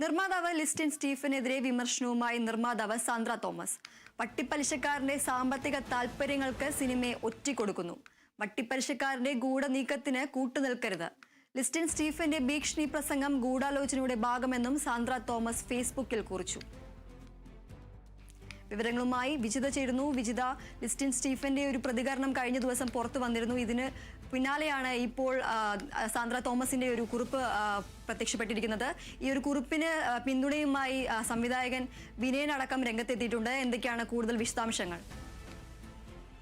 നിർമ്മാതാവ് ലിസ്റ്റിൻ സ്റ്റീഫനെതിരെ വിമർശനവുമായി നിർമ്മാതാവ് സാന്ദ്ര തോമസ്. വട്ടിപ്പലിശക്കാരന്റെ സാമ്പത്തിക താൽപര്യങ്ങൾക്ക് സിനിമയെ ഒറ്റിക്കൊടുക്കുന്നു. വട്ടിപ്പലിശക്കാരന്റെ ഗൂഢനീക്കത്തിന് കൂട്ടുനിൽക്കരുത്. ലിസ്റ്റിൻ സ്റ്റീഫന്റെ ഭീഷണി പ്രസംഗം ഗൂഢാലോചനയുടെ ഭാഗമെന്നും സാന്ദ്ര തോമസ് ഫേസ്ബുക്കിൽ കുറിച്ചു. വിവരങ്ങളുമായി വിജിത ചേരുന്നു. വിജിത, ലിസ്റ്റിൻ സ്റ്റീഫന്റെ ഒരു പ്രതികരണം കഴിഞ്ഞ ദിവസം പുറത്തു വന്നിരുന്നു. ഇതിന് പിന്നാലെയാണ് ഇപ്പോൾ സാന്ദ്ര തോമസിന്റെ ഒരു കുറിപ്പ് പ്രത്യക്ഷപ്പെട്ടിരിക്കുന്നത്. ഈ ഒരു കുറിപ്പിന് പിന്തുണയുമായി സംവിധായകൻ വിനയനടക്കം രംഗത്തെത്തിയിട്ടുണ്ട്. എന്തൊക്കെയാണ് കൂടുതൽ വിശദാംശങ്ങൾ?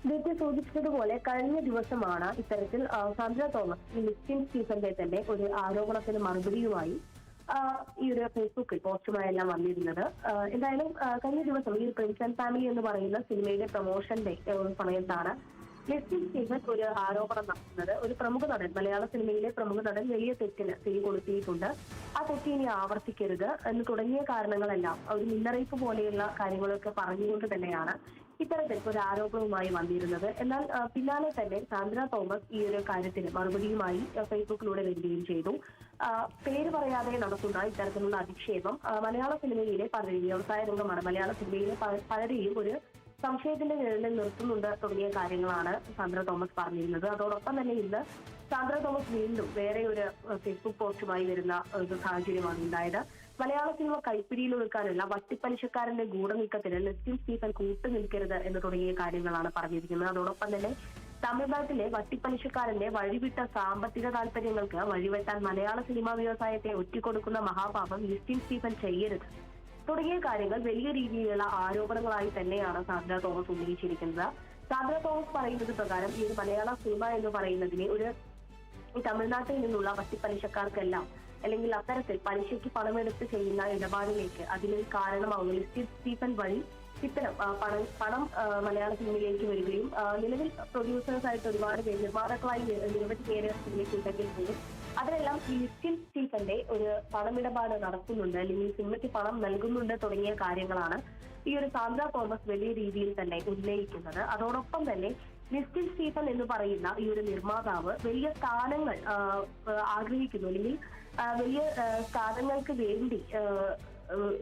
നേരത്തെ സൂചിപ്പിച്ചതുപോലെ കഴിഞ്ഞ ദിവസമാണ് ഇത്തരത്തിൽ സാന്ദ്ര തോമസ് ലിസ്റ്റിൻ സ്റ്റീഫന്റെ തന്നെ ഒരു ആരോപണത്തിന് മറുപടിയുമായി ഈ ഒരു ഫേസ്ബുക്കിൽ പോസ്റ്റുമായെല്ലാം വന്നിരുന്നത്. എന്തായാലും കഴിഞ്ഞ ദിവസം ഈ പ്രിൻസ് ആൻഡ് ഫാമിലി എന്ന് പറയുന്ന സിനിമയുടെ പ്രൊമോഷന്റെ സമയത്താണ് ലിസ്റ്റിൻ സ്റ്റീഫൻ ഒരു ആരോപണം നടത്തുന്നത്. ഒരു പ്രമുഖ നടൻ, മലയാള സിനിമയിലെ പ്രമുഖ നടൻ വലിയ തെറ്റിന് തിരി കൊളുത്തിയിട്ടുണ്ട്. ആ തെറ്റ് ഇനി ആവർത്തിക്കരുത് എന്ന് തുടങ്ങിയ കാരണങ്ങളെല്ലാം ഒരു മുന്നറിയിപ്പ് പോലെയുള്ള കാര്യങ്ങളൊക്കെ പറഞ്ഞുകൊണ്ട് തന്നെയാണ് ഇത്തരത്തിൽ ഒരു ആരോപണവുമായി വന്നിരുന്നത്. എന്നാൽ പിന്നാലെ തന്നെ സാന്ദ്ര തോമസ് ഈ ഒരു കാര്യത്തിന് മറുപടിയുമായി ഫേസ്ബുക്കിലൂടെ വരികയും ചെയ്തു. പേര് പറയാതെ നടത്തുന്ന ഇത്തരത്തിലുള്ള അധിക്ഷേപം മലയാള സിനിമയിലെ പലരെയും, വ്യവസായ രംഗമാണ് മലയാള സിനിമയിലെ പലരെയും ഒരു സംശയത്തിന്റെ നിഴലിൽ നിർത്തുന്നുണ്ട് തുടങ്ങിയ കാര്യങ്ങളാണ് സാന്ദ്ര തോമസ് പറഞ്ഞിരുന്നത്. അതോടൊപ്പം തന്നെ ഇന്ന് സാന്ദ്ര തോമസ് വീണ്ടും വേറെ ഒരു ഫേസ്ബുക്ക് പോസ്റ്റുമായി വരുന്ന ഒരു സാഹചര്യമാണ് ഉണ്ടായത്. മലയാള സിനിമ കൈപ്പിടിയിൽ ഒതുക്കാനുള്ള വട്ടിപ്പലിശക്കാരന്റെ ഗൂഢനീക്കത്തിന് ലിസ്റ്റിൻ സ്റ്റീഫൻ കൂട്ടുനിൽക്കരുത് എന്ന് തുടങ്ങിയ കാര്യങ്ങളാണ് പറഞ്ഞിരിക്കുന്നത്. അതോടൊപ്പം തന്നെ തമിഴ്നാട്ടിലെ വട്ടിപ്പലിശക്കാരന്റെ വഴിവിട്ട സാമ്പത്തിക താൽപര്യങ്ങൾക്ക് വഴിവെട്ടാൻ മലയാള സിനിമാ വ്യവസായത്തെ ഒറ്റിക്കൊടുക്കുന്ന മഹാപാപം ലിസ്റ്റിൻ സ്റ്റീഫൻ ചെയ്യരുത് തുടങ്ങിയ കാര്യങ്ങൾ വലിയ രീതിയിലുള്ള ആരോപണങ്ങളായി തന്നെയാണ് സാന്ദ്ര തോമസ് ഉന്നയിച്ചിരിക്കുന്നത്. സാന്ദ്ര തോമസ് പറയുന്നത് പ്രകാരം ഈ ഒരു മലയാള സിനിമ എന്ന് പറയുന്നതിനെ ഒരു തമിഴ്നാട്ടിൽ നിന്നുള്ള വട്ടിപ്പലിശക്കാർക്കെല്ലാം അല്ലെങ്കിൽ അത്തരത്തിൽ പലിശയ്ക്ക് പണമെടുത്ത് ചെയ്യുന്ന ഇടപാടിലേക്ക് അതിനൊരു കാരണമാവുന്ന ലിസ്റ്റിൻ സ്റ്റീഫൻ വഴി ഇത്തരം പണം മലയാള സിനിമയിലേക്ക് വരികയും നിലവിൽ പ്രൊഡ്യൂസേഴ്സ് ആയിട്ട് ഒരുപാട് പേര്, നിർമ്മാതാക്കളായി നിരവധി പേര് സിനിമയ്ക്ക് ഉണ്ടെങ്കിൽ പോലും അതിലെല്ലാം ഈ ലിസ്റ്റിൻ സ്റ്റീഫന്റെ ഒരു പണമിടപാട് നടക്കുന്നുണ്ട് അല്ലെങ്കിൽ സിനിമയ്ക്ക് പണം നൽകുന്നുണ്ട് തുടങ്ങിയ കാര്യങ്ങളാണ് ഈ ഒരു സാന്ദ്ര തോമസ് വലിയ രീതിയിൽ തന്നെ ഉന്നയിക്കുന്നത്. അതോടൊപ്പം തന്നെ ലിസ്റ്റിൻ സ്റ്റീഫൻ എന്ന് പറയുന്ന ഈ ഒരു നിർമ്മാതാവ് വലിയ സ്ഥാനങ്ങൾ ആഗ്രഹിക്കുന്നു അല്ലെങ്കിൽ വലിയ സ്ഥാനങ്ങൾക്ക് വേണ്ടി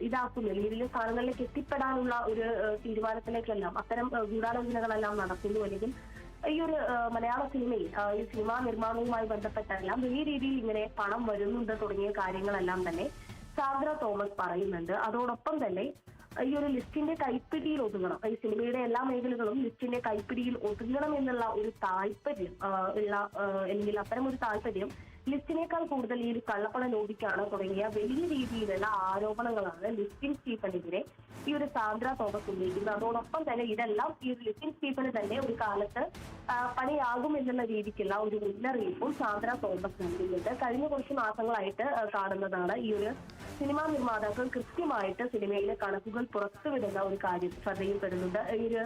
ഇതാക്കുന്നു അല്ലെങ്കിൽ വലിയ സ്ഥാനങ്ങളിലേക്ക് എത്തിപ്പെടാനുള്ള ഒരു തീരുമാനത്തിലേക്കെല്ലാം അത്തരം ഗൂഢാലോചനകളെല്ലാം നടക്കുന്നു. അല്ലെങ്കിൽ ഈ ഒരു മലയാള സിനിമയിൽ ഈ സിനിമാ നിർമ്മാണവുമായി ബന്ധപ്പെട്ടെല്ലാം വലിയ രീതിയിൽ ഇങ്ങനെ പണം വരുന്നുണ്ട് തുടങ്ങിയ കാര്യങ്ങളെല്ലാം തന്നെ സാന്ദ്ര തോമസ് പറയുന്നുണ്ട്. അതോടൊപ്പം തന്നെ ഈ ഒരു ലിസ്റ്റിന്റെ കൈപ്പിടിയിൽ ഒതുങ്ങണം, ഈ സിനിമയുടെ എല്ലാ മേഖലകളും ലിസ്റ്റിന്റെ കൈപ്പിടിയിൽ ഒതുങ്ങണം എന്നുള്ള ഒരു താല്പര്യം അല്ലെങ്കിൽ അത്തരം ഒരു താല്പര്യം ലിസ്റ്റിനേക്കാൾ കൂടുതൽ ഈ ഒരു കള്ളപ്പണ ലോബിക്കാണ് തുടങ്ങിയ വലിയ രീതിയിലുള്ള ആരോപണങ്ങളാണ് ലിസ്റ്റിൻ സ്റ്റീഫനെതിരെ ഈ ഒരു സാന്ദ്ര തോമസ് ഉന്നയിക്കുന്നത്. അതോടൊപ്പം തന്നെ ഇതെല്ലാം ഈ ഒരു ലിസ്റ്റിൻ സ്റ്റീഫന് തന്നെ ഒരു കാലത്ത് പണിയാകും എന്നുള്ള രീതിക്കുള്ള ഒരു മുന്നറിയിപ്പും സാന്ദ്ര തോമസ് നൽകുന്നുണ്ട്. കഴിഞ്ഞ കുറച്ച് മാസങ്ങളായിട്ട് കാണുന്നതാണ് ഈ ഒരു സിനിമാ നിർമ്മാതാക്കൾ കൃത്യമായിട്ട് സിനിമയിലെ കണക്കുകൾ പുറത്തുവിടുന്ന ഒരു കാര്യം ശ്രദ്ധയിൽപ്പെടുന്നുണ്ട്. ഈ ഒരു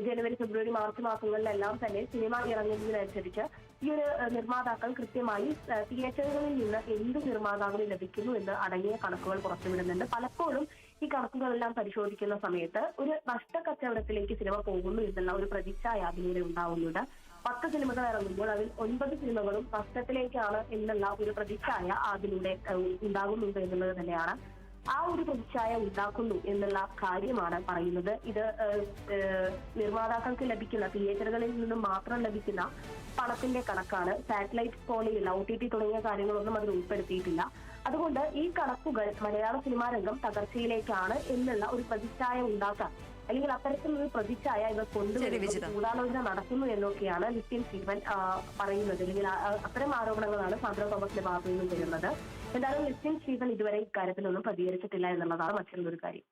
ജനുവരി, ഫെബ്രുവരി, മാർച്ച് മാസങ്ങളിലെല്ലാം തന്നെ സിനിമ ഇറങ്ങുന്നതിനനുസരിച്ച് ഈ ഒരു നിർമ്മാതാക്കൾ കൃത്യമായി തിയേറ്ററുകളിൽ നിന്ന് എന്ത് നിർമ്മാതാവിന് ലഭിക്കുന്നു എന്ന് അടങ്ങിയ കണക്കുകൾ പുറത്തുവിടുന്നുണ്ട്. പലപ്പോഴും ഈ കണക്കുകളെല്ലാം പരിശോധിക്കുന്ന സമയത്ത് ഒരു നഷ്ടക്കച്ചവടത്തിലേക്ക് സിനിമ പോകുന്നു എന്നുള്ള ഒരു പ്രതീക്ഷ അതിലൂടെ ഉണ്ടാവുന്നുണ്ട്. 10 സിനിമകൾ ഇറങ്ങുമ്പോൾ അതിൽ 9 സിനിമകളും നഷ്ടത്തിലേക്കാണ് എന്നുള്ള ഒരു പ്രതിച്ഛായ അതിലൂടെ ഉണ്ടാകുന്നുണ്ട് എന്നുള്ളത് തന്നെയാണ്. ആ ഒരു പ്രതിച്ഛായ ഉണ്ടാക്കുന്നു എന്നുള്ള കാര്യമാണ് പറയുന്നത്. ഇത് നിർമ്മാതാക്കൾക്ക് ലഭിക്കുന്ന, തിയേറ്ററുകളിൽ നിന്നും മാത്രം ലഭിക്കുന്ന പണത്തിന്റെ കണക്കാണ്. സാറ്റലൈറ്റ് പോലെയുള്ള OTT തുടങ്ങിയ കാര്യങ്ങളൊന്നും അതിൽ ഉൾപ്പെടുത്തിയിട്ടില്ല. അതുകൊണ്ട് ഈ കണക്കുകൾ മലയാള സിനിമാ രംഗം തകർച്ചയിലേക്കാണ് എന്നുള്ള ഒരു പ്രതിച്ഛായ ഉണ്ടാക്കാൻ അല്ലെങ്കിൽ അത്തരത്തിലൊരു പ്രതിച്ഛായ ഇവർ കൊണ്ടുവരുന്നത് ഗൂഢാലോചന നടക്കുന്നു എന്നൊക്കെയാണ് ലിസ്റ്റിൻ സ്റ്റീഫൻ പറയുന്നത്. അല്ലെങ്കിൽ അത്തരം ആരോപണങ്ങളാണ് സാന്ദ്ര തോമസിന്റെ ഭാഗത്തു നിന്നും വരുന്നത്. എന്തായാലും ലിസ്റ്റിൻ സ്റ്റീഫൻ ഇതുവരെ ഇക്കാര്യത്തിലൊന്നും പ്രതികരിച്ചിട്ടില്ല എന്നുള്ളതാണ് മറ്റൊരു കാര്യം.